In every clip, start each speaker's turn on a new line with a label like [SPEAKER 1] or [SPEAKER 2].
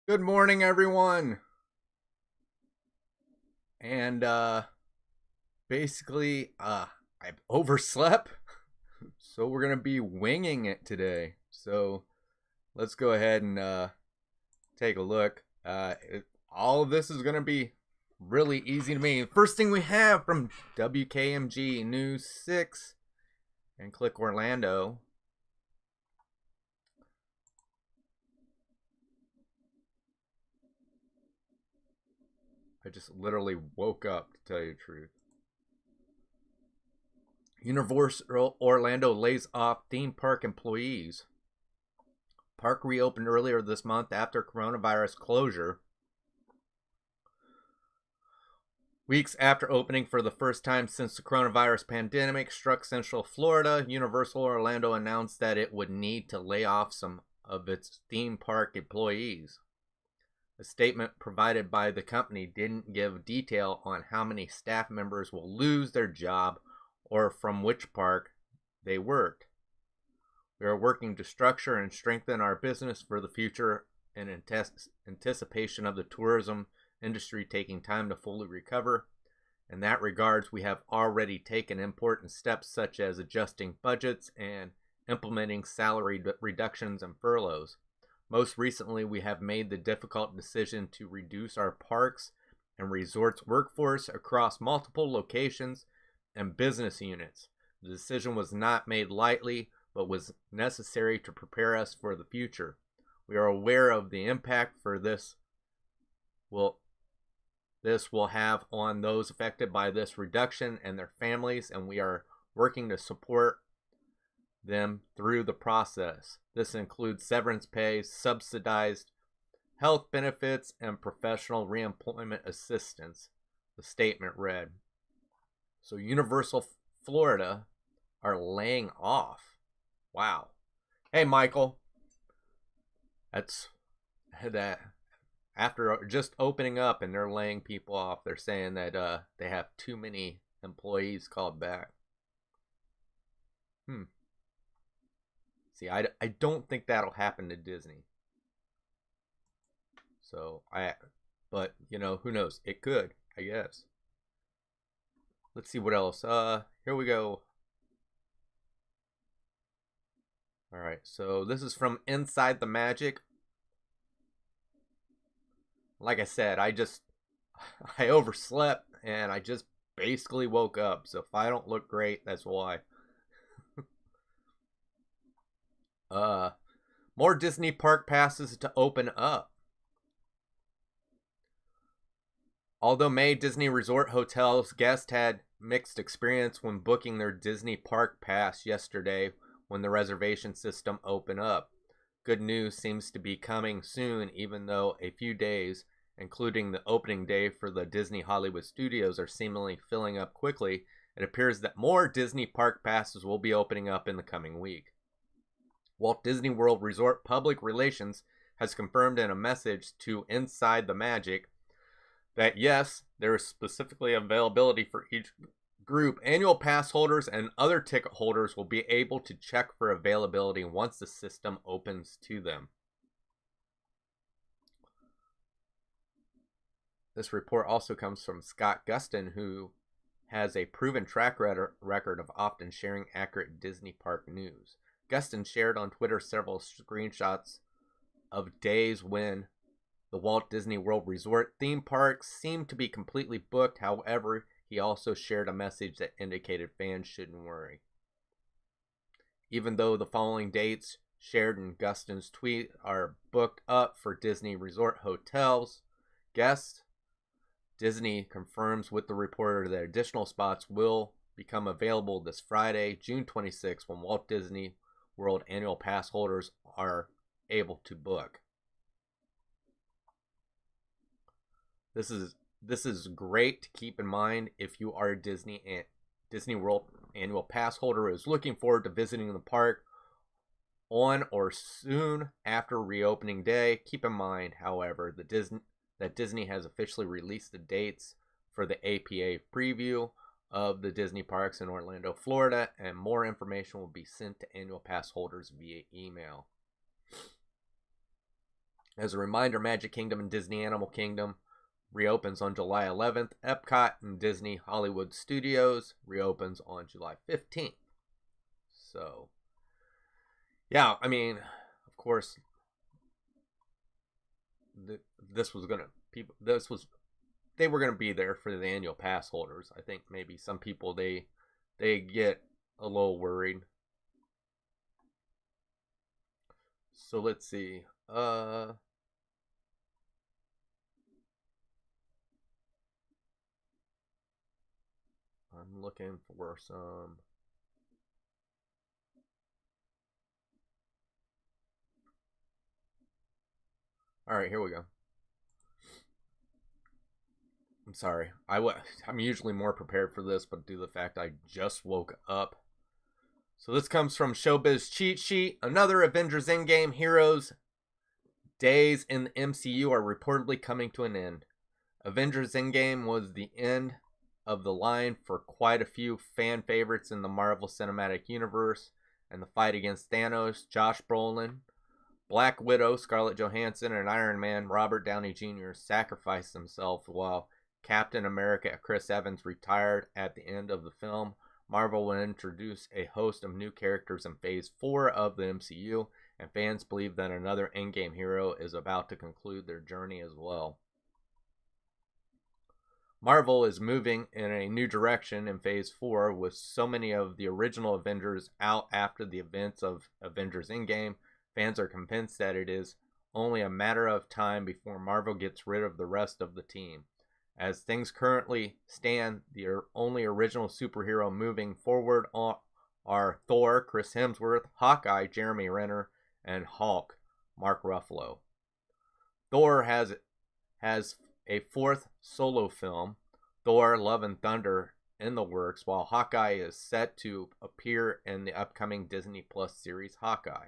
[SPEAKER 1] Good morning, everyone. And basically, I overslept, so we're gonna be winging it today. So let's go ahead and take a look. All of this is gonna be really easy to me. First thing we have from WKMG News 6, and click Orlando. I just literally woke up, to tell you the truth. Universal Orlando lays off theme park employees. Park reopened earlier this month after coronavirus closure. Weeks after opening for the first time since the coronavirus pandemic struck Central Florida, Universal Orlando announced that it would need to lay off some of its theme park employees. A statement provided by the company didn't give detail on how many staff members will lose their job or from which park they worked. We are working to structure and strengthen our business for the future in anticipation of the tourism industry taking time to fully recover. In that regards, we have already taken important steps such as adjusting budgets and implementing salary reductions and furloughs. Most recently, we have made the difficult decision to reduce our parks and resorts workforce across multiple locations and business units. The decision was not made lightly, but was necessary to prepare us for the future. We are aware of the impact this will have on those affected by this reduction and their families, and we are working to support them through the process. This includes severance pay, subsidized health benefits, and professional reemployment assistance, the statement read. So Universal Florida are laying off. Wow. Hey, Michael. That's that. After just opening up and they're laying people off, they're saying that they have too many employees called back. See, I don't think that'll happen to Disney. So but you know, who knows? It could, I guess. Let's see what else. Here we go. All right, so this is from Inside the Magic. Like I said, I overslept and I just basically woke up. So if I don't look great, that's why. More Disney park passes to open up. Although May Disney Resort hotels guests had mixed experience when booking their Disney park pass yesterday when the reservation system opened up. Good news seems to be coming soon, even though a few days, including the opening day for the Disney Hollywood Studios, are seemingly filling up quickly. It appears that more Disney park passes will be opening up in the coming week. Walt Disney World Resort Public Relations has confirmed in a message to Inside the Magic that yes, there is specifically availability for each group. Annual pass holders and other ticket holders will be able to check for availability once the system opens to them. This report also comes from Scott Gustin, who has a proven track record of often sharing accurate Disney park news. Gustin shared on Twitter several screenshots of days when the Walt Disney World Resort theme parks seemed to be completely booked. However, he also shared a message that indicated fans shouldn't worry. Even though the following dates shared in Gustin's tweet are booked up for Disney Resort hotels guests, Disney confirms with the reporter that additional spots will become available this Friday, June 26, when Walt Disney World annual pass holders are able to book. This is great to keep in mind if you are a Disney World annual pass holder who is looking forward to visiting the park on or soon after reopening day. Keep in mind, however, that Disney has officially released the dates for the APA preview of the Disney parks in Orlando, Florida, and more information will be sent to annual pass holders via email. As a reminder, Magic Kingdom and Disney Animal Kingdom reopens on July 11th. Epcot and Disney Hollywood Studios reopens on July 15th. So, yeah, I mean, of course, this was gonna they were gonna be there for the annual pass holders. I think maybe some people they get a little worried. So let's see. I'm looking for some. All right, here we go. I'm sorry. I'm usually more prepared for this, but due to the fact I just woke up. So this comes from Showbiz Cheat Sheet. Another Avengers Endgame heroes days in the MCU are reportedly coming to an end. Avengers Endgame was the end of the line for quite a few fan favorites in the Marvel Cinematic Universe, and the fight against Thanos, Josh Brolin, Black Widow, Scarlett Johansson, and Iron Man, Robert Downey Jr. sacrificed themselves while Captain America Chris Evans retired at the end of the film. Marvel will introduce a host of new characters in Phase 4 of the MCU, and fans believe that another Endgame hero is about to conclude their journey as well. Marvel is moving in a new direction in Phase 4 with so many of the original Avengers out after the events of Avengers Endgame. Fans are convinced that it is only a matter of time before Marvel gets rid of the rest of the team. As things currently stand, the only original superhero moving forward are Thor, Chris Hemsworth, Hawkeye, Jeremy Renner, and Hulk, Mark Ruffalo. Thor has a fourth solo film, Thor: Love and Thunder, in the works, while Hawkeye is set to appear in the upcoming Disney Plus series Hawkeye.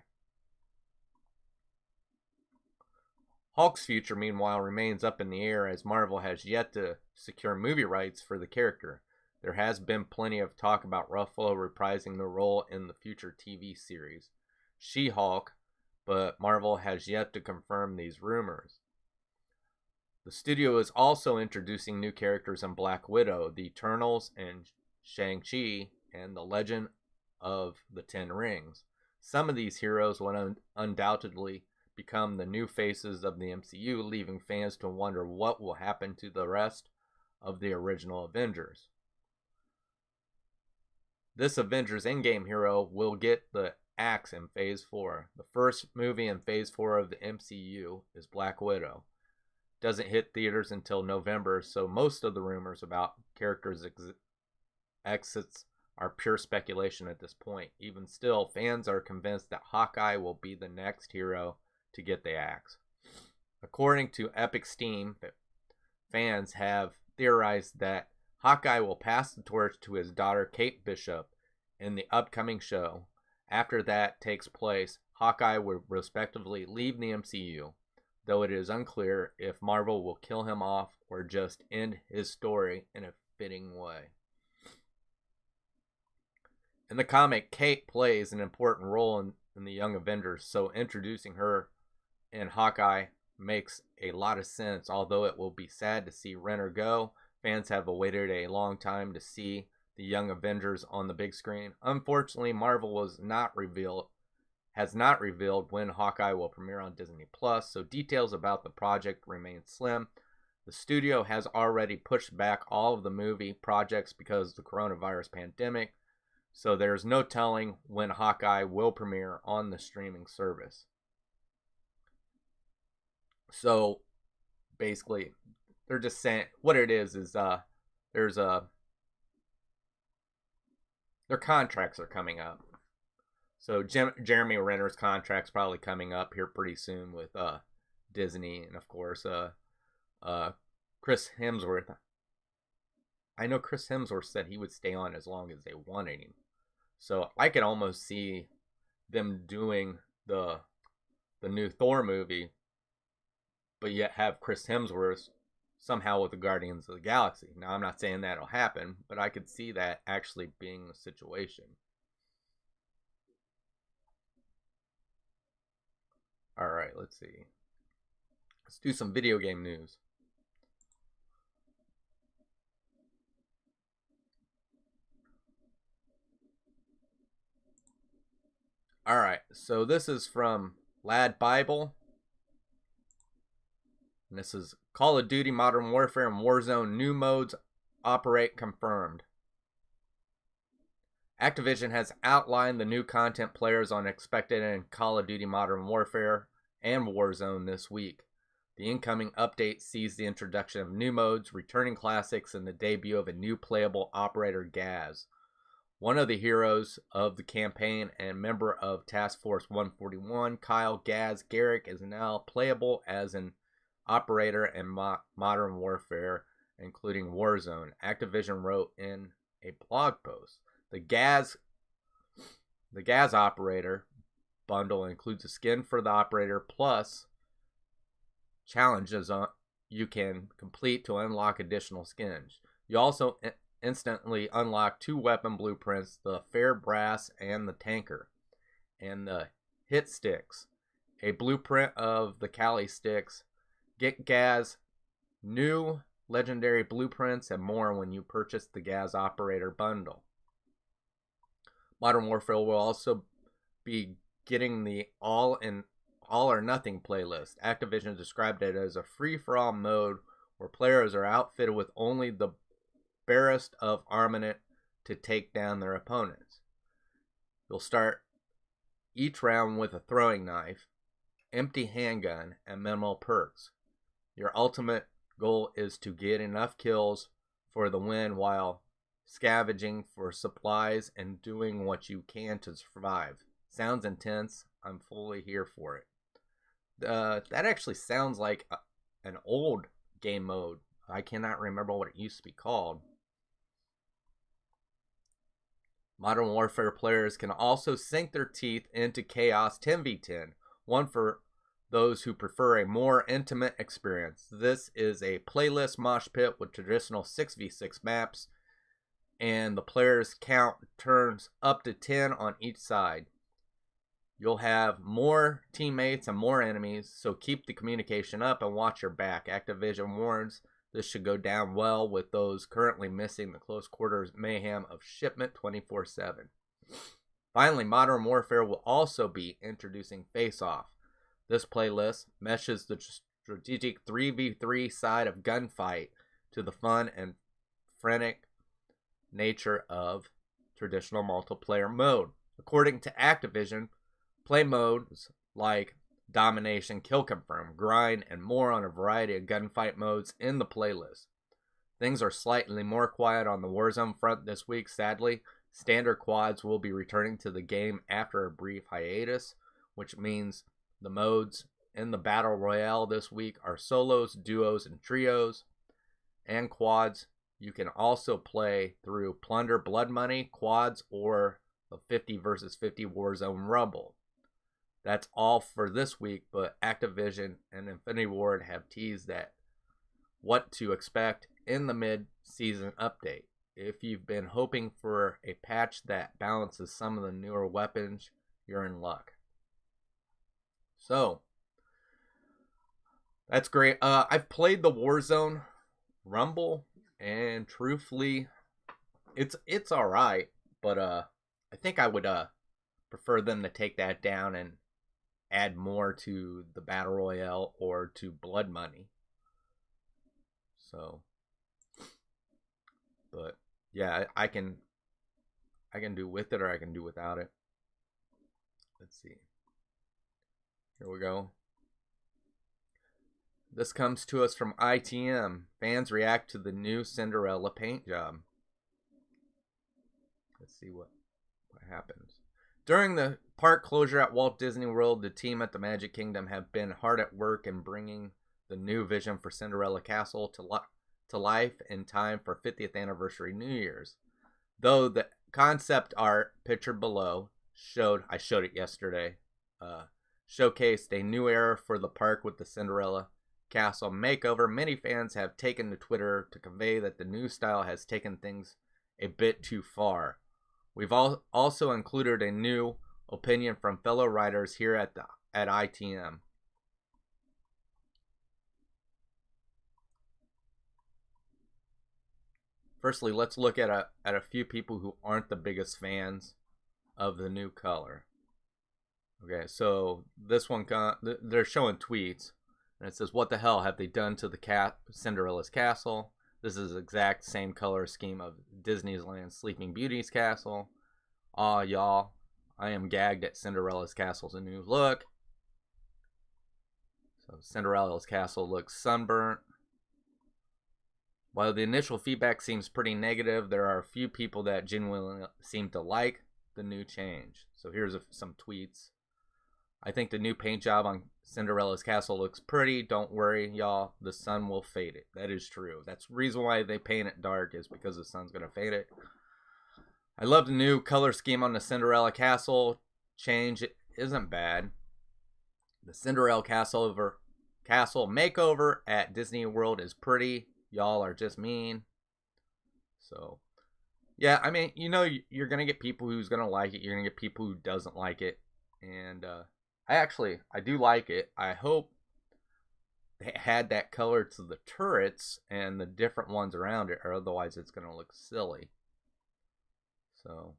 [SPEAKER 1] Hulk's future, meanwhile, remains up in the air as Marvel has yet to secure movie rights for the character. There has been plenty of talk about Ruffalo reprising the role in the future TV series She-Hulk, but Marvel has yet to confirm these rumors. The studio is also introducing new characters in Black Widow, the Eternals, and Shang-Chi, and the Legend of the Ten Rings. Some of these heroes will undoubtedly become the new faces of the MCU, leaving fans to wonder what will happen to the rest of the original Avengers. This Avengers Endgame hero will get the axe in Phase 4. The first movie in Phase 4 of the MCU is Black Widow. Doesn't hit theaters until November, so most of the rumors about characters' exits are pure speculation at this point. Even still, fans are convinced that Hawkeye will be the next hero to get the axe. According to Epic Steam, fans have theorized that Hawkeye will pass the torch to his daughter Kate Bishop in the upcoming show. After that takes place, Hawkeye will respectively leave the MCU, though it is unclear if Marvel will kill him off or just end his story in a fitting way. In the comic, Kate plays an important role in the Young Avengers, so introducing her in Hawkeye makes a lot of sense. Although it will be sad to see Renner go, fans have awaited a long time to see the Young Avengers on the big screen. Unfortunately, Marvel has not revealed when Hawkeye will premiere on Disney Plus, so details about the project remain slim. The studio has already pushed back all of the movie projects because of the coronavirus pandemic, so there's no telling when Hawkeye will premiere on the streaming service. So basically, they're just saying what it is there's their contracts are coming up. So Jeremy Renner's contract's probably coming up here pretty soon with Disney, and of course Chris Hemsworth. I know Chris Hemsworth said he would stay on as long as they wanted him. So I could almost see them doing the new Thor movie, but yet have Chris Hemsworth somehow with the Guardians of the Galaxy. Now, I'm not saying that'll happen, but I could see that actually being the situation. All right, let's see. Let's do some video game news. Alright, so this is from Lad Bible. And this is Call of Duty Modern Warfare and Warzone new modes operate confirmed. Activision has outlined the new content players are expected in Call of Duty Modern Warfare and Warzone this week. The incoming update sees the introduction of new modes, returning classics, and the debut of a new playable operator, Gaz. One of the heroes of the campaign and member of Task Force 141, Kyle Gaz Garrick, is now playable as an operator in Modern Warfare, including Warzone. Activision wrote in a blog post. The Gaz operator bundle includes a skin for the operator plus challenges you can complete to unlock additional skins. You also instantly unlock 2 weapon blueprints, the Fair Brass and the Tanker, and the Hit Sticks, a blueprint of the Cali Sticks. Get Gaz new legendary blueprints and more when you purchase the Gaz Operator bundle. Modern Warfare will also be getting the All or Nothing playlist. Activision described it as a free-for-all mode where players are outfitted with only the barest of armament to take down their opponents. You'll start each round with a throwing knife, empty handgun, and minimal perks. Your ultimate goal is to get enough kills for the win while scavenging for supplies and doing what you can to survive. Sounds intense. I'm fully here for it. That actually sounds like an old game mode. I cannot remember what it used to be called. Modern Warfare players can also sink their teeth into Chaos 10v10, one for those who prefer a more intimate experience. This is a playlist mosh pit with traditional 6v6 maps, and the players count turns up to 10 on each side. You'll have more teammates and more enemies, so keep the communication up and watch your back. Activision warns this should go down well with those currently missing the close quarters mayhem of shipment 24/7. Finally, Modern Warfare will also be introducing Face Off. This playlist meshes the strategic 3v3 side of gunfight to the fun and frenetic nature of traditional multiplayer mode. According to Activision, play modes like Domination, Kill Confirm, Grind, and more on a variety of gunfight modes in the playlist. Things are slightly more quiet on the Warzone front this week, sadly. Standard quads will be returning to the game after a brief hiatus, which means the modes in the Battle Royale this week are solos, duos, and trios, and quads. You can also play through Plunder Blood Money, quads, or the 50 versus 50 Warzone Rumble. That's all for this week, but Activision and Infinity Ward have teased that what to expect in the mid-season update. If you've been hoping for a patch that balances some of the newer weapons, you're in luck. So, that's great. I've played the Warzone Rumble, and truthfully, it's all right, but I think I would prefer them to take that down and add more to the Battle Royale or to Blood Money. So, but yeah, I can do with it or I can do without it. Let's see. Here we go. This comes to us from ITM. Fans react to the new Cinderella paint job. Let's see what happens. During the park closure at Walt Disney World, the team at the Magic Kingdom have been hard at work in bringing the new vision for Cinderella Castle to life in time for 50th anniversary New Year's. Though the concept art pictured below I showed it yesterday, showcased a new era for the park with the Cinderella Castle makeover. Many fans have taken to Twitter to convey that the new style has taken things a bit too far. We've also included a new opinion from fellow writers here at ITM. Firstly, let's look at a few people who aren't the biggest fans of the new color. Okay, so this one, they're showing tweets, and it says, "What the hell have they done to the Cinderella's castle? This is the exact same color scheme of Disneyland Sleeping Beauty's castle. Aw, y'all, I am gagged at Cinderella's castle's a new look." So Cinderella's castle looks sunburnt. While the initial feedback seems pretty negative, there are a few people that genuinely seem to like the new change. So here's some tweets. "I think the new paint job on Cinderella's castle looks pretty. Don't worry, y'all. The sun will fade it." That is true. That's the reason why they paint it dark, is because the sun's going to fade it. "I love the new color scheme on the Cinderella castle. Change isn't bad. The Cinderella castle makeover at Disney World is pretty. Y'all are just mean." So, yeah, I mean, you know, you're going to get people who's going to like it. You're going to get people who doesn't like it. And I do like it. I hope they had that color to the turrets and the different ones around it, or otherwise it's going to look silly. So,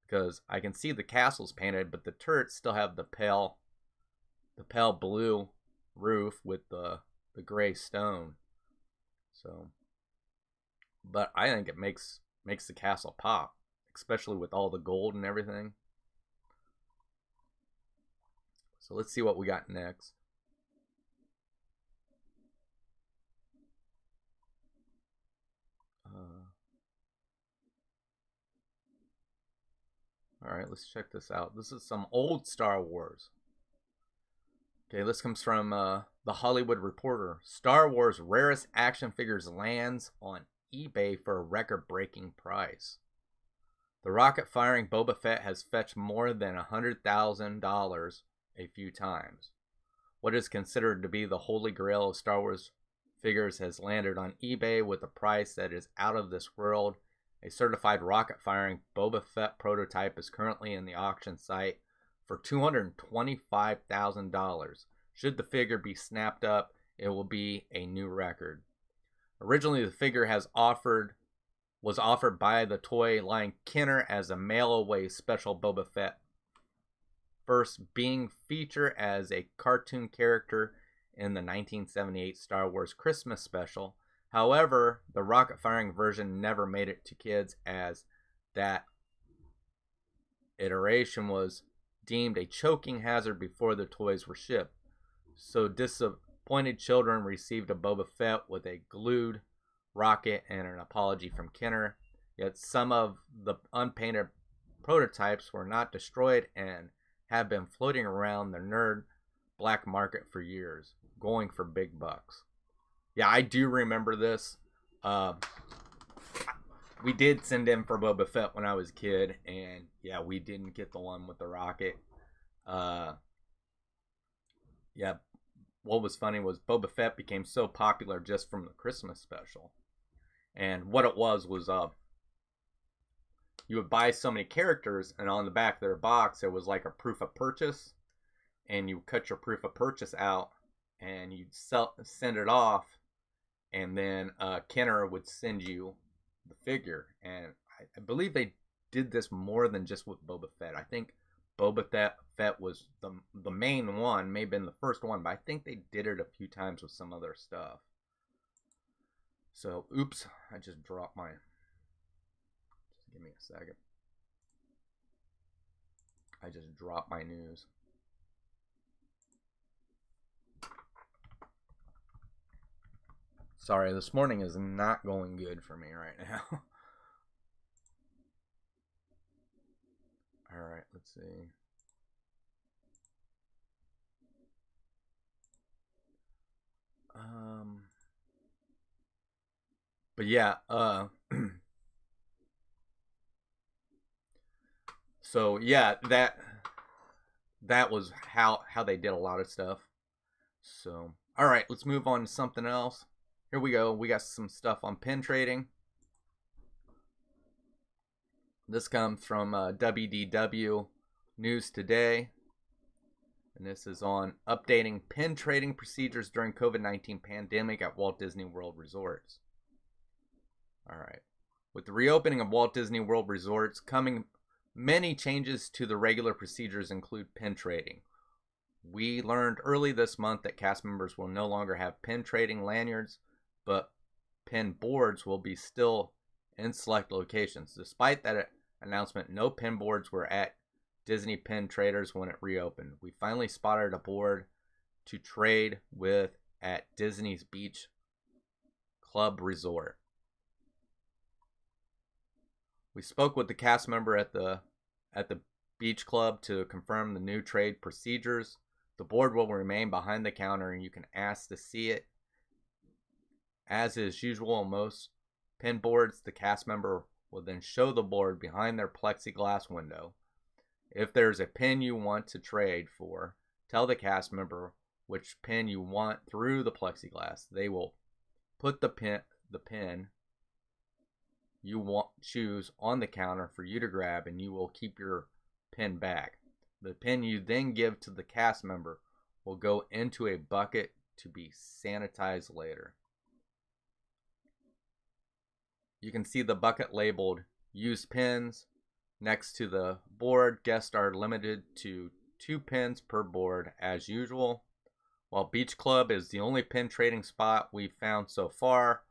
[SPEAKER 1] because I can see the castle's painted, but the turrets still have the pale blue roof with the gray stone. So, but I think it makes the castle pop, especially with all the gold and everything. So let's see what we got next. All right, let's check this out. This is some old Star Wars. Okay, this comes from The Hollywood Reporter. "Star Wars rarest action figures lands on eBay for a record-breaking price. The rocket-firing Boba Fett has fetched more than $100,000 a few times. What is considered to be the holy grail of Star Wars figures has landed on eBay with a price that is out of this world. A certified rocket-firing Boba Fett prototype is currently in the auction site for $225,000. Should the figure be snapped up, it will be a new record. Originally, the figure was offered by the toy line Kenner as a mail-away special Boba Fett, first being featured as a cartoon character in the 1978 Star Wars Christmas special. However, the rocket-firing version never made it to kids, as that iteration was deemed a choking hazard before the toys were shipped. So disappointed children received a Boba Fett with a glued rocket and an apology from Kenner. Yet some of the unpainted prototypes were not destroyed and have been floating around the nerd black market for years, going for big bucks." Yeah, I do remember this. We did send in for Boba Fett when I was a kid, and yeah, we didn't get the one with the rocket. Yeah, what was funny was Boba Fett became so popular just from the Christmas special. And what it was you would buy so many characters, and on the back of their box there was like a proof of purchase, and you cut your proof of purchase out and you'd send it off, and then Kenner would send you the figure. And I believe they did this more than just with Boba Fett. I think Boba Fett was the main one, may have been the first one, but I think they did it a few times with some other stuff. So, oops, I just dropped my... Just give me a second. I just dropped my news. Sorry, this morning is not going good for me right now. Alright, let's see. But yeah, so yeah, that was how they did a lot of stuff. So, all right, let's move on to something else. Here we go. We got some stuff on pin trading. This comes from WDW News Today. And this is on updating pin trading procedures during COVID-19 pandemic at Walt Disney World Resorts. All right. With the reopening of Walt Disney World resorts coming, many changes to the regular procedures include pin trading. We learned early this month that cast members will no longer have pin trading lanyards, but pin boards will be still in select locations. Despite that announcement, no pin boards were at Disney Pin Traders when it reopened. We finally spotted a board to trade with at Disney's Beach Club Resort. We spoke with the cast member at the beach club to confirm the new trade procedures. The board will remain behind the counter and you can ask to see it. As is usual on most pin boards, the cast member will then show the board behind their plexiglass window. If there's a pin you want to trade for, tell the cast member which pin you want through the plexiglass. They will put the pin you choose on the counter for you to grab, and you will keep your pin back. The pin you then give to the cast member will go into a bucket to be sanitized later. You can see the bucket labeled used pins. Next to the board, guests are limited to 2 pins per board as usual. While Beach Club is the only pin trading spot we've found so far,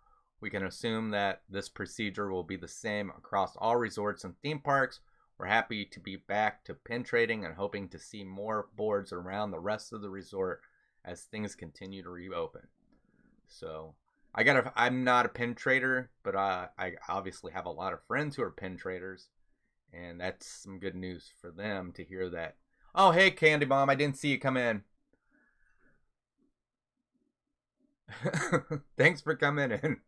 [SPEAKER 1] we can assume that this procedure will be the same across all resorts and theme parks. We're happy to be back to pin trading and hoping to see more boards around the rest of the resort as things continue to reopen. So I'm not a pin trader, but I obviously have a lot of friends who are pin traders, and that's some good news for them to hear that. Oh, hey, Candy Mom, I didn't see you come in. Thanks for coming in.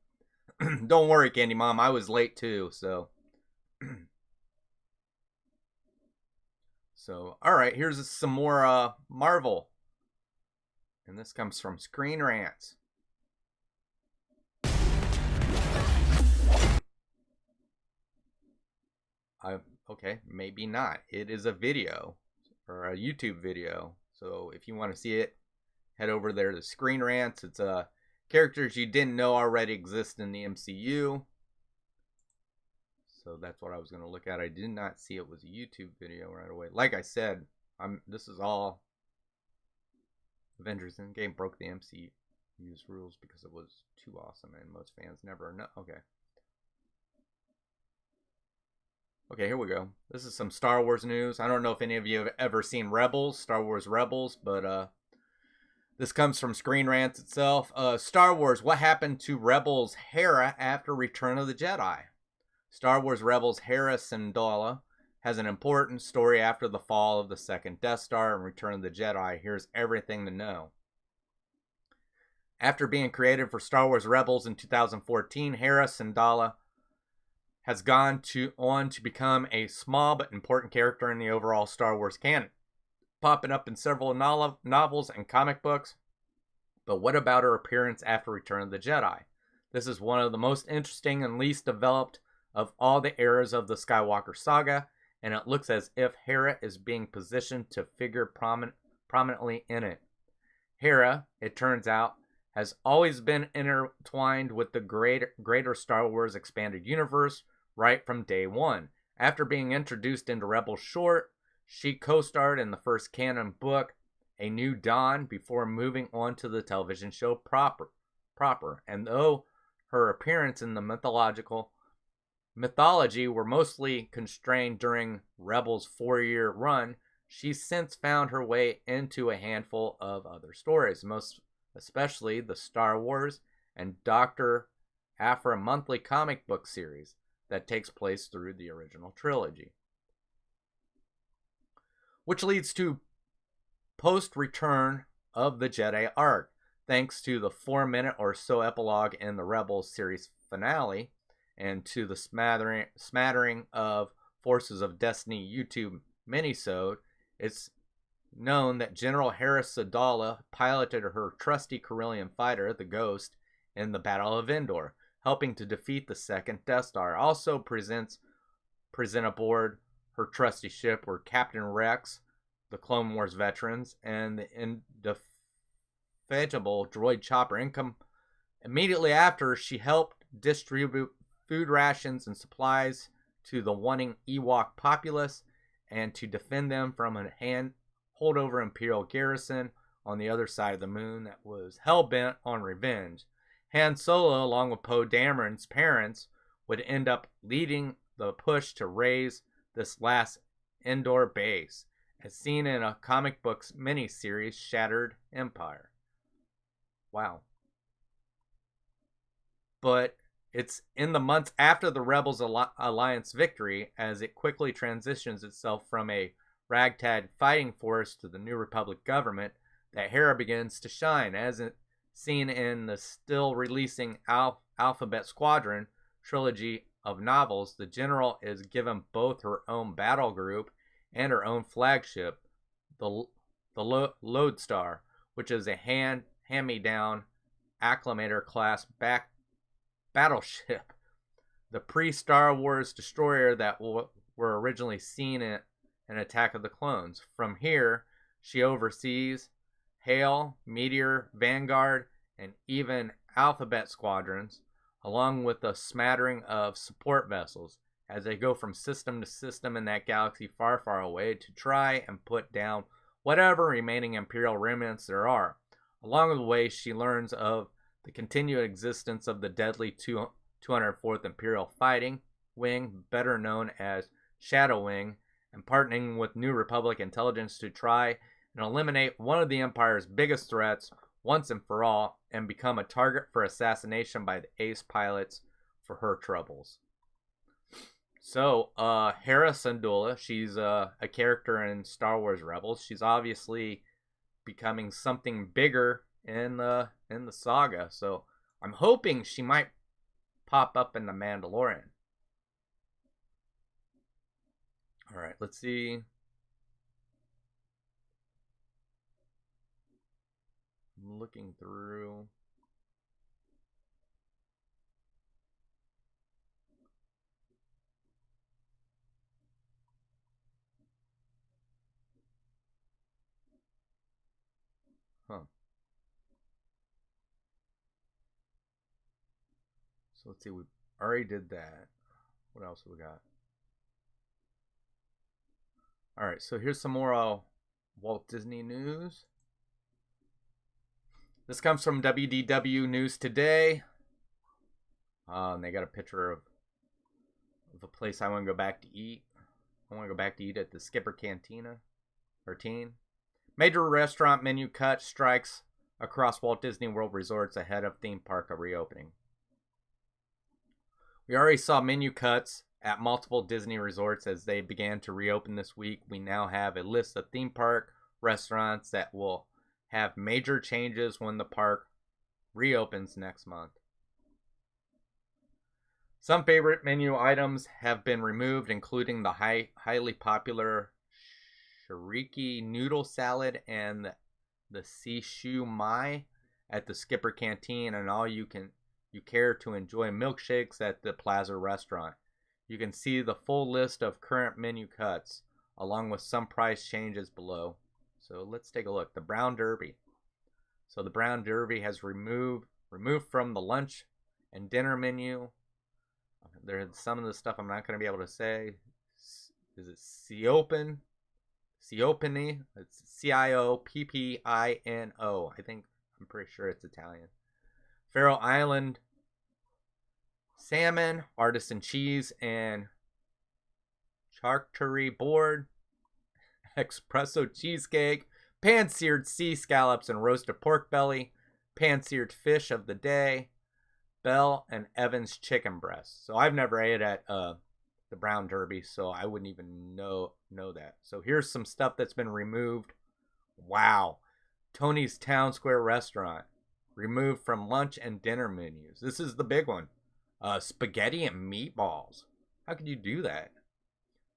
[SPEAKER 1] Don't worry, Candy Mom, I was late too, so. So, all right, here's some more Marvel. And this comes from Screen Rants. Okay, maybe not. It is a video, or a YouTube video. So if you want to see it, head over there to Screen Rants. It's characters you didn't know already exist in the MCU. So that's what I was going to look at. I did not see it was a YouTube video right away. Like I said, this is all Avengers Endgame broke the MCU's rules because it was too awesome and most fans never know. Okay, here we go. This is some Star Wars news. I don't know if any of you have ever seen Star Wars Rebels, but this comes from Screen Rants itself. Star Wars, what happened to Rebels Hera after Return of the Jedi? Star Wars Rebels Hera Cinderella has an important story after the fall of the second Death Star and Return of the Jedi. Here's everything to know. After being created for Star Wars Rebels in 2014, Hera Cinderella has gone on to become a small but important character in the overall Star Wars canon, popping up in several novels and comic books. But what about her appearance after Return of the Jedi? This is one of the most interesting and least developed of all the eras of the Skywalker saga, and it looks as if Hera is being positioned to figure prominently in it. Hera, it turns out, has always been intertwined with the greater Star Wars expanded universe right from day one. After being introduced into Rebels short, she co-starred in the first canon book, A New Dawn, before moving on to the television show proper. And though her appearance in the mythology were mostly constrained during Rebels' 4-year run, she's since found her way into a handful of other stories, most especially the Star Wars and Dr. Aphra monthly comic book series that takes place through the original trilogy. Which leads to post-Return of the Jedi arc. Thanks to the 4-minute or so epilogue in the Rebels series finale, and to the smattering of Forces of Destiny YouTube minisode, it's known that General Hera Cinderella piloted her trusty Corellian fighter, the Ghost, in the Battle of Endor, helping to defeat the second Death Star. Also present aboard her trusty ship were Captain Rex, the Clone Wars veterans, and the indefatigable droid Chopper. Immediately after, she helped distribute food rations and supplies to the wanting Ewok populace and to defend them from a holdover Imperial garrison on the other side of the moon that was hell-bent on revenge. Han Solo, along with Poe Dameron's parents, would end up leading the push to raise this last Endor base, as seen in a comic books miniseries, Shattered Empire. Wow. But it's in the months after the Rebels Alliance victory, as it quickly transitions itself from a ragtag fighting force to the New Republic government, that Hera begins to shine, as seen in the still releasing Alphabet Squadron trilogy of novels. The general is given both her own battle group and her own flagship, the Lodestar, which is a hand-me-down Acclamator class battleship, the pre-Star Wars destroyer that were originally seen in Attack of the Clones. From here, she oversees Hail, Meteor, Vanguard, and even Alphabet Squadrons, along with a smattering of support vessels, as they go from system to system in that galaxy far, far away to try and put down whatever remaining Imperial remnants there are. Along the way, she learns of the continued existence of the deadly 204th Imperial Fighting Wing, better known as Shadow Wing, and partnering with New Republic intelligence to try and eliminate one of the Empire's biggest threats once and for all, and become a target for assassination by the ace pilots for her troubles. So, Hera Syndulla, she's a character in Star Wars Rebels. She's obviously becoming something bigger in the saga. So, I'm hoping she might pop up in the Mandalorian. All right, let's see. I'm looking through. Huh. So let's see, we already did that. What else have we got? All right, so here's some more Walt Disney news. This comes from WDW News Today. And they got a picture of a place I want to go back to eat. I want to go back to eat at the Skipper Cantina. Major restaurant menu cut strikes across Walt Disney World resorts ahead of theme park reopening. We already saw menu cuts at multiple Disney resorts as they began to reopen this week. We now have a list of theme park restaurants that will have major changes when the park reopens next month. Some favorite menu items have been removed, including the highly popular Shiriki noodle salad and the Sishu Mai at the Skipper Canteen, and all you care to enjoy milkshakes at the Plaza Restaurant. You can see the full list of current menu cuts, along with some price changes below. So let's take a look. The Brown Derby. So the Brown Derby has removed from the lunch and dinner menu. There's some of the stuff I'm not going to be able to say. Is it Ciopini? It's Cioppino. I'm pretty sure it's Italian. Faroe Island salmon, artisan cheese, and charcuterie board, espresso cheesecake, pan-seared sea scallops and roasted pork belly, pan-seared fish of the day, Bell and Evans chicken breast. So I've never ate at the Brown Derby, so I wouldn't even know that. So here's some stuff that's been removed. Wow. Tony's Town Square Restaurant, removed from lunch and dinner menus. This is the big one. Spaghetti and meatballs. How could you do that?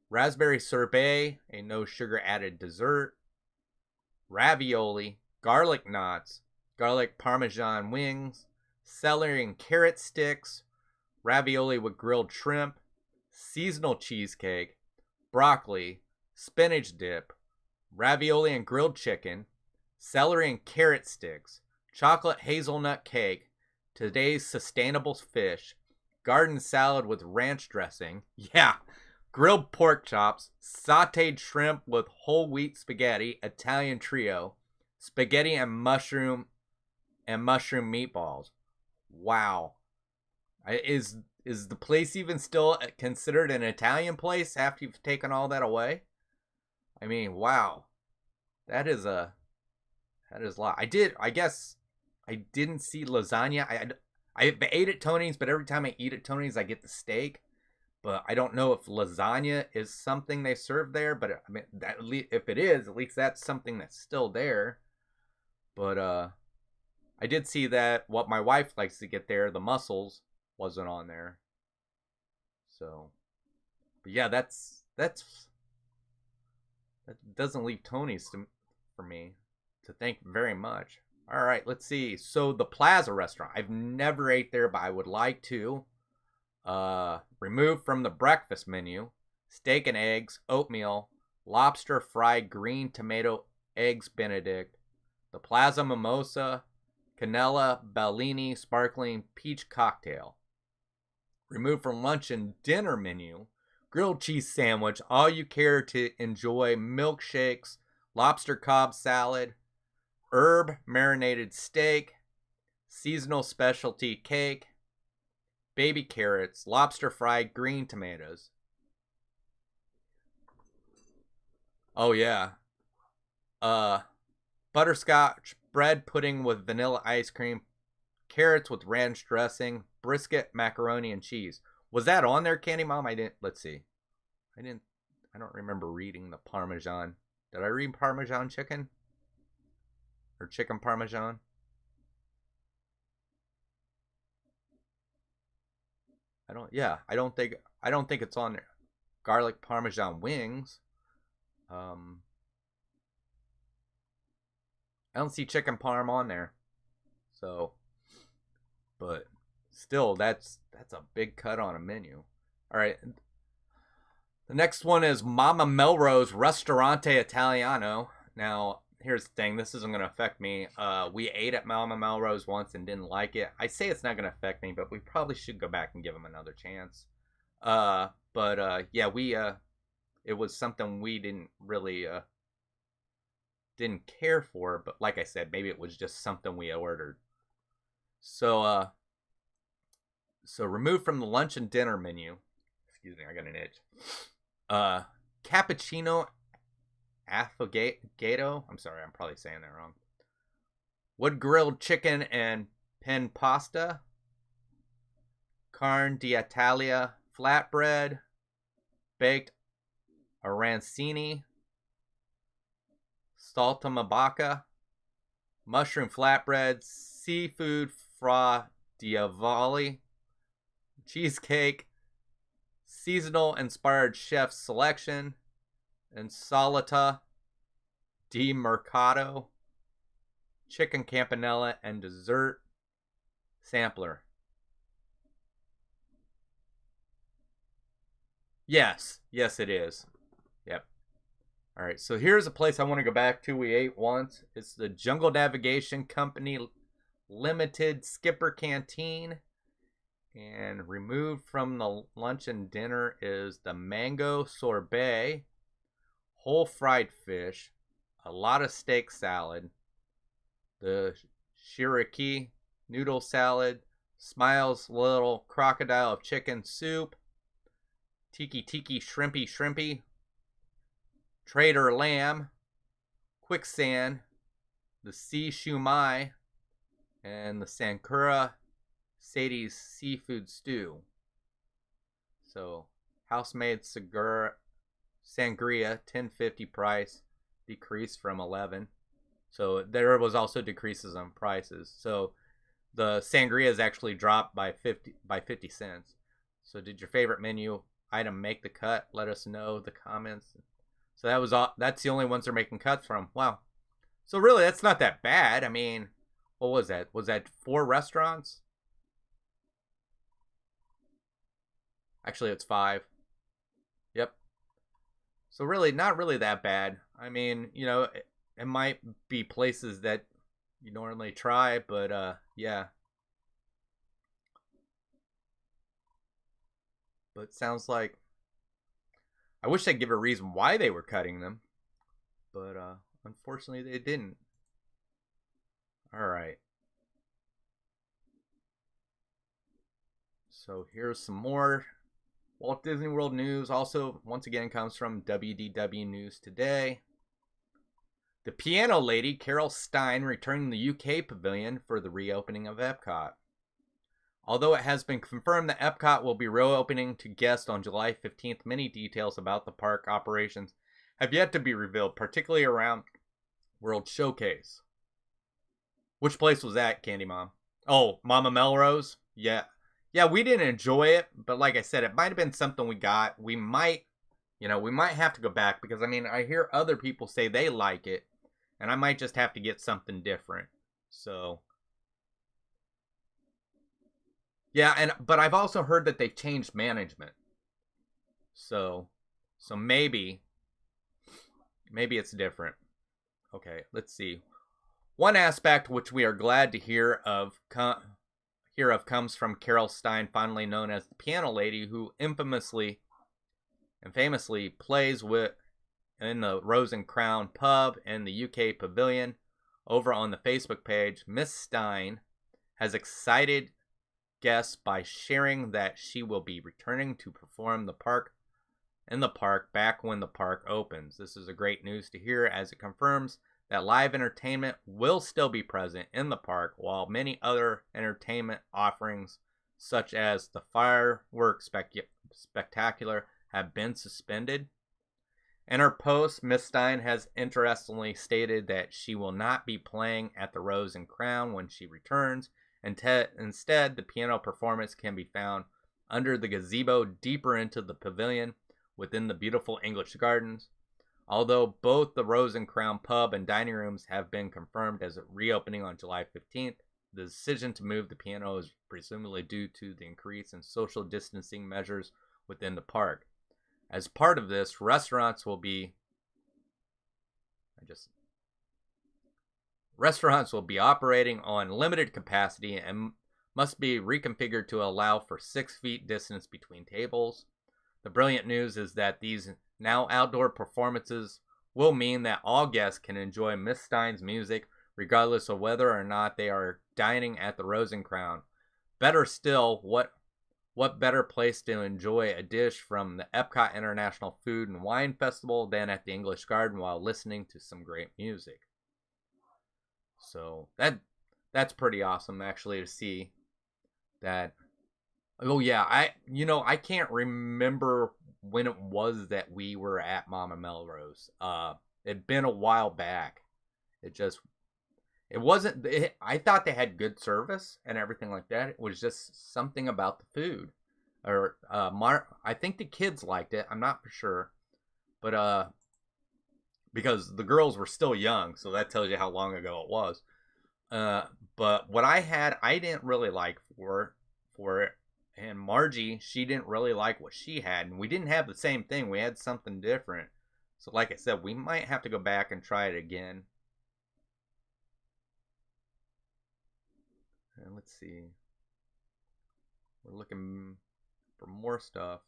[SPEAKER 1] Raspberry sorbet, a no sugar added dessert. Ravioli, garlic knots, garlic parmesan wings, celery and carrot sticks, ravioli with grilled shrimp, seasonal cheesecake, broccoli, spinach dip, ravioli and grilled chicken, celery and carrot sticks, chocolate hazelnut cake, today's sustainable fish, garden salad with ranch dressing. Yeah. Grilled pork chops, sauteed shrimp with whole wheat spaghetti, Italian trio, spaghetti and mushroom meatballs. Wow. Is the place even still considered an Italian place after you've taken all that away? I mean, wow. That is a lot. I guess I didn't see lasagna. I ate at Tony's, but every time I eat at Tony's, I get the steak. But I don't know if lasagna is something they serve there. But I mean, if it is, at least that's something that's still there. But I did see that what my wife likes to get there, the mussels, wasn't on there. So, but yeah, that doesn't leave Tony's for me to thank very much. All right, let's see. So the Plaza Restaurant, I've never ate there, but I would like to. Removed from the breakfast menu, steak and eggs, oatmeal, lobster fried green tomato eggs Benedict, the Plaza Mimosa, Canella Bellini sparkling peach cocktail. Removed from lunch and dinner menu, grilled cheese sandwich, all you care to enjoy, milkshakes, lobster cob salad, herb marinated steak, seasonal specialty cake, baby carrots, lobster fried green tomatoes. Oh yeah. Butterscotch bread pudding with vanilla ice cream, carrots with ranch dressing, brisket, macaroni and cheese. Was that on there, Candy Mom? Let's see. I don't remember reading the Parmesan. Did I read Parmesan chicken? Or chicken Parmesan? I don't think it's on there. Garlic Parmesan wings. I don't see chicken parm on there. So, but still, that's a big cut on a menu. All right. The next one is Mama Melrose Ristorante Italiano. Now, here's the thing. This isn't going to affect me. We ate at Mama Melrose once and didn't like it. I say it's not going to affect me, but we probably should go back and give them another chance. Yeah, it was something we didn't really didn't care for, but like I said, maybe it was just something we ordered. So removed from the lunch and dinner menu. Excuse me, I got an itch. Cappuccino affogato. I'm sorry, I'm probably saying that wrong. Wood grilled chicken and pen pasta. Carne d'Italia flatbread. Baked arancini. Saltimbocca. Mushroom flatbread. Seafood fra diavoli. Cheesecake. Seasonal inspired chef selection. Insalata di mercato, chicken campanella, and dessert sampler. Yes, it is. Yep. All right, so here's a place I want to go back to. We ate once. It's the Jungle Navigation Company Limited Skipper Canteen. And removed from the lunch and dinner is the mango sorbet, whole fried fish, a lot of steak salad, the shiraki noodle salad, Smiles little crocodile of chicken soup, tiki shrimpy, Trader lamb, quicksand, the sea shumai, and the Sankura Sadie's seafood stew. So, house-made sangria, $10.50 price, decreased from $11. So there was also decreases on prices. So the sangria is actually dropped by 50 cents. So did your favorite menu item make the cut? Let us know in the comments. So that was all. That's the only ones they're making cuts from. Wow. So really, that's not that bad. I mean, what was that? Was that 4 restaurants? Actually, it's 5. Yep. So really, not really that bad. I mean, you know, it might be places that you normally try, but yeah. But sounds like I wish they'd give a reason why they were cutting them, but unfortunately they didn't. All right. So here's some more Walt Disney World news. Also, once again, comes from WDW News Today. The piano lady, Carol Stein, returning the UK pavilion for the reopening of Epcot. Although it has been confirmed that Epcot will be reopening to guests on July 15th, many details about the park operations have yet to be revealed, particularly around World Showcase. Which place was that, Candy Mom? Oh, Mama Melrose? Yeah. Yeah, we didn't enjoy it, but like I said, it might have been something we got. We might have to go back because, I mean, I hear other people say they like it, and I might just have to get something different. So, yeah, but I've also heard that they've changed management. So maybe it's different. Okay, let's see. One aspect which we are glad to hear of comes from Carol Stein, fondly known as the piano lady, who infamously and famously plays in the Rose and Crown pub and the UK pavilion. Over on the Facebook page, Miss Stein has excited guests by sharing that she will be returning to perform in the park back when the park opens. This is a great news to hear, as it confirms that live entertainment will still be present in the park, while many other entertainment offerings, such as the fireworks spectacular, have been suspended. In her post, Miss Stein has interestingly stated that she will not be playing at the Rose and Crown when she returns. Instead, the piano performance can be found under the gazebo deeper into the pavilion within the beautiful English gardens. Although both the Rose and Crown pub and dining rooms have been confirmed as reopening on July 15th, the decision to move the piano is presumably due to the increase in social distancing measures within the park. As part of this, restaurants will be operating on limited capacity and must be reconfigured to allow for 6 feet distance between tables. The brilliant news is that these now outdoor performances will mean that all guests can enjoy Miss Stein's music regardless of whether or not they are dining at the Rose and Crown. Better still, what better place to enjoy a dish from the Epcot International Food and Wine Festival than at the English Garden while listening to some great music. So that's pretty awesome, actually, to see that. Oh yeah, I can't remember when it was that we were at Mama Melrose. It'd been a while back. I thought they had good service and everything like that. It was just something about the food. Or I think the kids liked it. I'm not for sure. But because the girls were still young, so that tells you how long ago it was. But what I had, I didn't really like for it. And Margie, she didn't really like what she had. And we didn't have the same thing. We had something different. So like I said, we might have to go back and try it again. And let's see. We're looking for more stuff.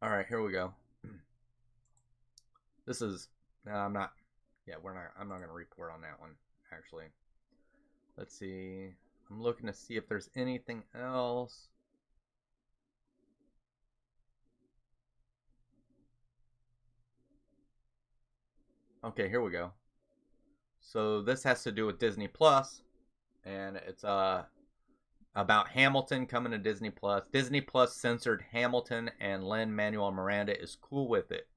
[SPEAKER 1] All right, here we go. This is I'm not going to report on that one, actually. Let's see. I'm looking to see if there's anything else. Okay, here we go. So this has to do with Disney Plus, and it's about Hamilton coming to Disney Plus. Disney Plus censored Hamilton, and Lin-Manuel Miranda is cool with it.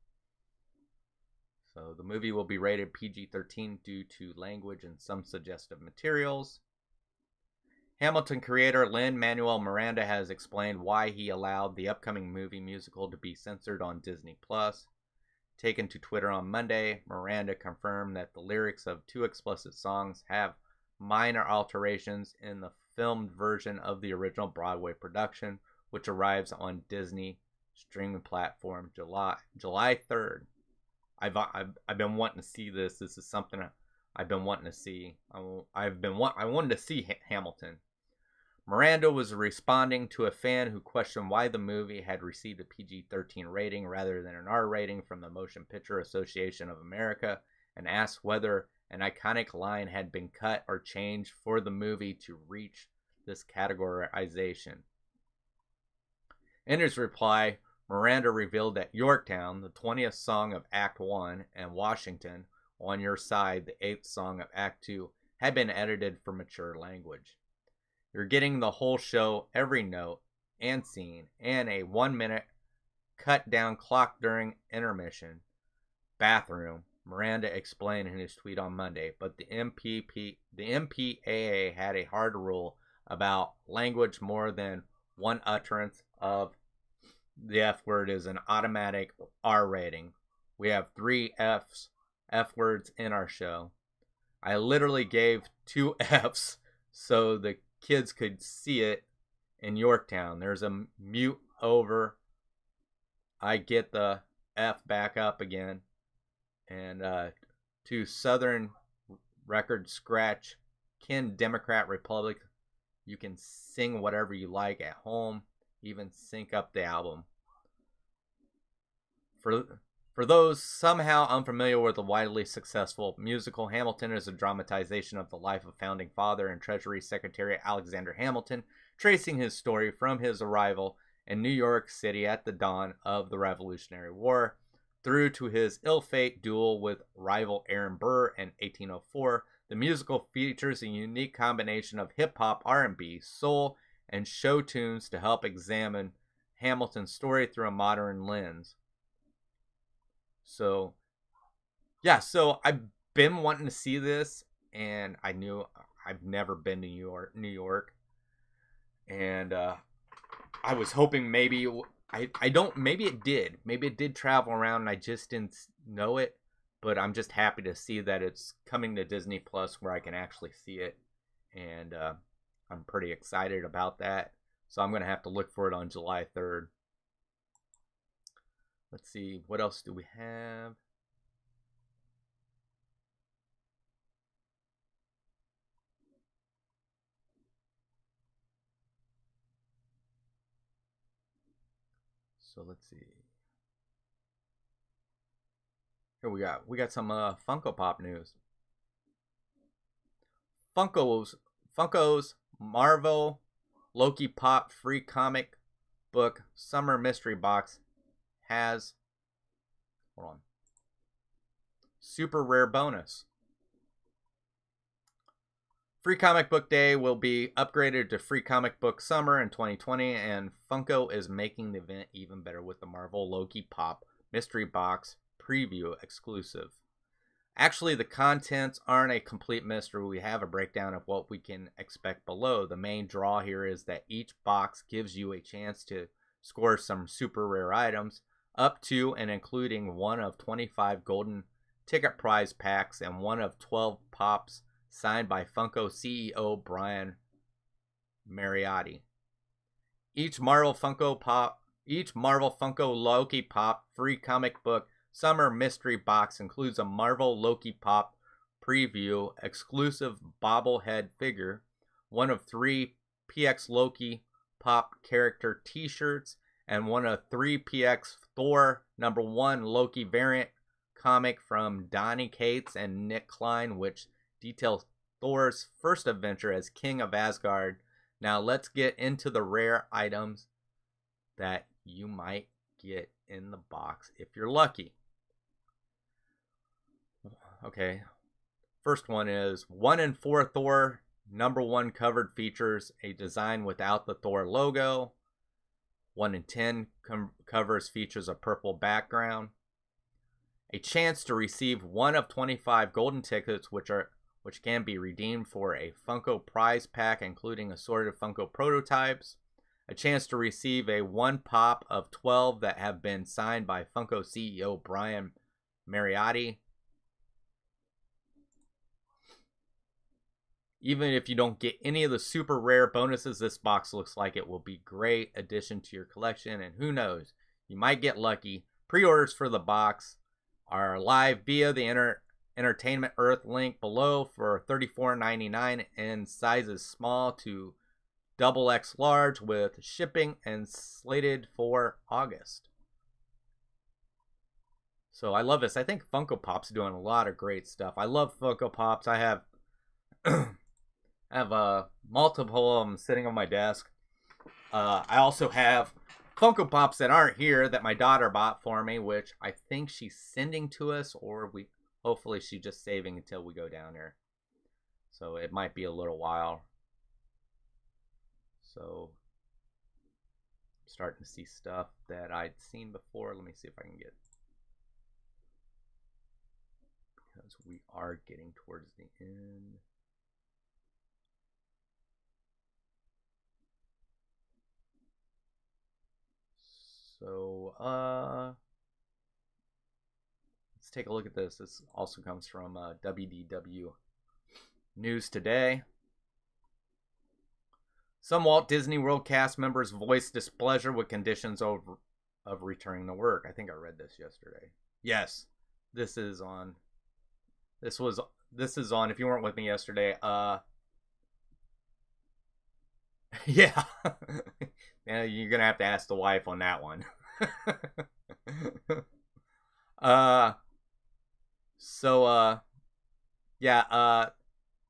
[SPEAKER 1] So the movie will be rated PG-13 due to language and some suggestive materials. Hamilton creator Lin-Manuel Miranda has explained why he allowed the upcoming movie musical to be censored on Disney Plus. Taken to Twitter on Monday, Miranda confirmed that the lyrics of 2 explicit songs have minor alterations in the filmed version of the original Broadway production, which arrives on Disney streaming platform July 3rd. I've been wanting to see this. This is something I've been wanting to see. I wanted to see Hamilton. Miranda was responding to a fan who questioned why the movie had received a PG-13 rating rather than an R rating from the Motion Picture Association of America, and asked whether an iconic line had been cut or changed for the movie to reach this categorization. In his reply, Miranda revealed that Yorktown, the 20th song of Act 1, and Washington, On Your Side, the 8th song of Act 2, had been edited for mature language. You're getting the whole show, every note and scene, and a 1-minute cut down clock during intermission. Bathroom, Miranda explained in his tweet on Monday, but the MPAA had a hard rule about language more than one utterance of the F word is an automatic R rating. We have 3 F words in our show. I literally gave 2 Fs so the kids could see it in Yorktown. There's a mute over. I get the F back up again. And to Southern record scratch, Ken Democrat Republic, you can sing whatever you like at home, even sync up the album. For those somehow unfamiliar with the widely successful musical, Hamilton is a dramatization of the life of founding father and Treasury Secretary Alexander Hamilton, tracing his story from his arrival in New York City at the dawn of the Revolutionary War through to his ill-fated duel with rival Aaron Burr in 1804. The musical features a unique combination of hip-hop, R&B, soul, and show tunes to help examine Hamilton's story through a modern lens. So I've been wanting to see this, and I knew I've never been to New York, and I was hoping maybe maybe it did travel around, and I just didn't know it, but I'm just happy to see that it's coming to Disney Plus where I can actually see it, and I'm pretty excited about that. So I'm gonna have to look for it on July 3rd. Let's see, what else do we have? So let's see. Here we got some Funko Pop news. Funko's Marvel Loki Pop free comic book summer mystery box has, super rare bonus. Free Comic Book Day will be upgraded to Free Comic Book Summer in 2020, and Funko is making the event even better with the Marvel Loki Pop Mystery Box Preview exclusive. Actually, the contents aren't a complete mystery. We have a breakdown of what we can expect below. The main draw here is that each box gives you a chance to score some super rare items, up to and including one of 25 golden ticket prize packs and one of 12 pops signed by Funko CEO Brian Mariotti. Each Marvel Funko Loki Pop free comic book summer mystery box includes a Marvel Loki Pop preview exclusive bobblehead figure, one of 3 PX Loki Pop character t-shirts, and one of 3 PX Thor #1 Loki variant comic from Donny Cates and Nick Klein, which details Thor's first adventure as King of Asgard. Now let's get into the rare items that you might get in the box if you're lucky. Okay, first one is 1 in 4 Thor #1 covered features a design without the Thor logo. 1 in 10 covers features a purple background. A chance to receive one of 25 golden tickets, which can be redeemed for a Funko prize pack, including assorted Funko prototypes. A chance to receive a 1 pop of 12 that have been signed by Funko CEO Brian Mariotti. Even if you don't get any of the super rare bonuses, this box looks like it will be a great addition to your collection, and who knows, you might get lucky. Pre-orders for the box are live via the Entertainment Earth link below for $34.99 in sizes small to XX large with shipping and slated for August. So I love this. I think Funko Pop's doing a lot of great stuff. I love Funko Pops. I have multiple of them sitting on my desk. I also have Funko Pops that aren't here that my daughter bought for me, which I think she's sending to us, or hopefully she's just saving until we go down there. So it might be a little while. So I'm starting to see stuff that I'd seen before. Let me see if I can get, because we are getting towards the end. So, let's take a look at this. This also comes from WDW News Today. Some Walt Disney World cast members voiced displeasure with conditions of returning to work. I think I read this yesterday. Yes, this is on. This is on. If you weren't with me yesterday, yeah. Yeah, you're gonna have to ask the wife on that one.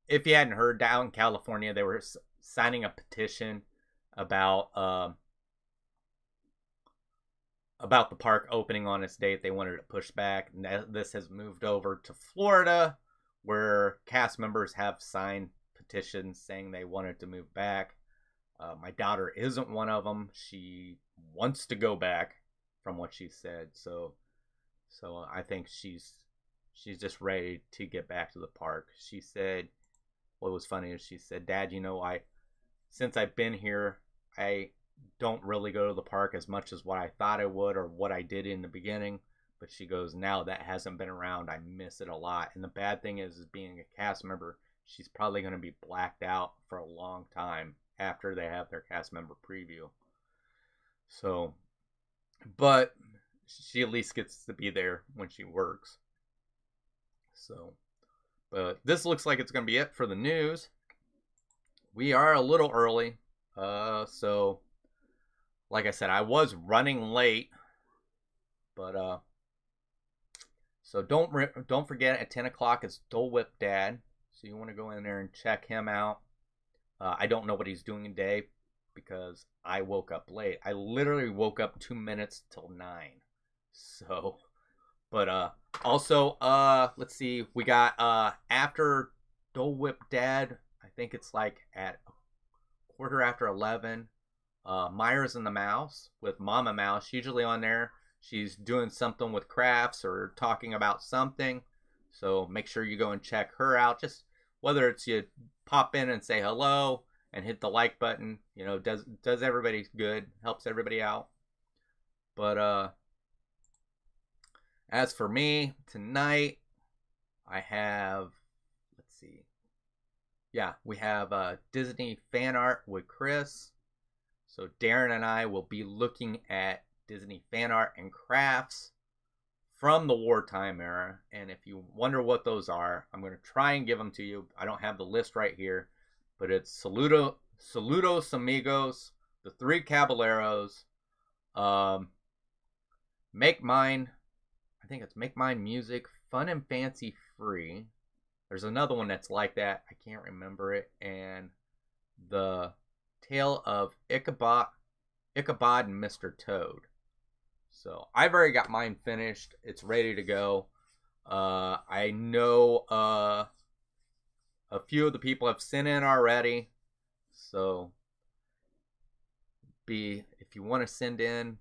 [SPEAKER 1] If you hadn't heard, down in California, they were signing a petition about the park opening on its date. They wanted it pushed back. And this has moved over to Florida, where cast members have signed petitions saying they wanted to move back. My daughter isn't one of them. She wants to go back, from what she said. So I think she's just ready to get back to the park. She said, what was funny is she said, "Dad, since I've been here, I don't really go to the park as much as what I thought I would or what I did in the beginning." But she goes, "Now that hasn't been around, I miss it a lot." And the bad thing is being a cast member, she's probably going to be blacked out for a long time after they have their cast member preview. So, but she at least gets to be there when she works. So, but this looks like it's going to be it for the news. We are a little early. So, like I said, I was running late. But, so don't forget, at 10 o'clock is Dole Whip Dad. So you want to go in there and check him out. I don't know what he's doing today because I woke up late. I literally woke up 2 minutes till 9. So, but also, let's see. We got after Dole Whip Dad, I think it's like at 11:15. Myers and the Mouse with Mama Mouse, usually on there. She's doing something with crafts or talking about something. So make sure you go and check her out. Just whether it's you pop in and say hello and hit the like button, does everybody good, helps everybody out. But as for me, tonight I have, let's see. Yeah, we have Disney fan art with Chris. So Darren and I will be looking at Disney fan art and crafts from the wartime era. And if you wonder what those are, I'm going to try and give them to you. I don't have the list right here, but it's Saludos Amigos, the Three Caballeros, Make Mine, I think it's Make Mine Music, Fun and Fancy Free. There's another one that's like that. I can't remember it. And the Tale of Ichabod and Mr. Toad. So I've already got mine finished. It's ready to go. I know a few of the people have sent in already. So if you want to send in,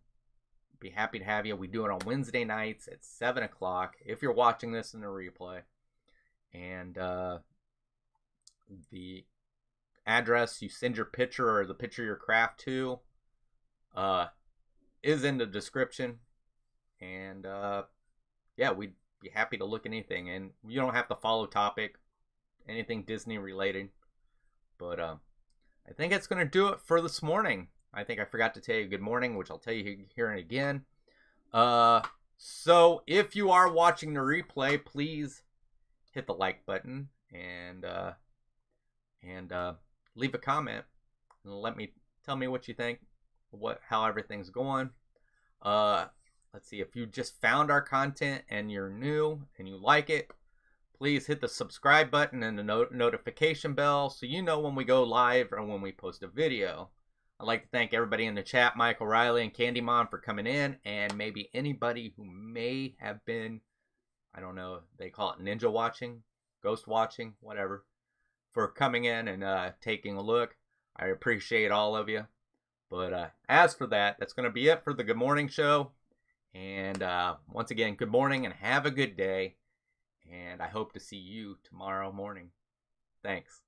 [SPEAKER 1] be happy to have you. We do it on Wednesday nights at 7 o'clock if you're watching this in the replay. And the address you send your picture or the picture of your craft to is in the description. And yeah, we'd be happy to look at anything. And you don't have to follow topic, anything Disney related. But I think that's going to do it for this morning. I think I forgot to tell you good morning, which I'll tell you here and again. So if you are watching the replay, please hit the like button and leave a comment and tell me what you think, how everything's going. Let's see, if you just found our content and you're new and you like it, please hit the subscribe button and the notification bell so you know when we go live or when we post a video. I'd like to thank everybody in the chat, Michael Riley and Candymon, for coming in, and maybe anybody who may have been, I don't know, they call it ninja watching, ghost watching, whatever, for coming in and taking a look. I appreciate all of you. But as for that, that's going to be it for the Good Morning Show. And once again, good morning and have a good day. And I hope to see you tomorrow morning. Thanks.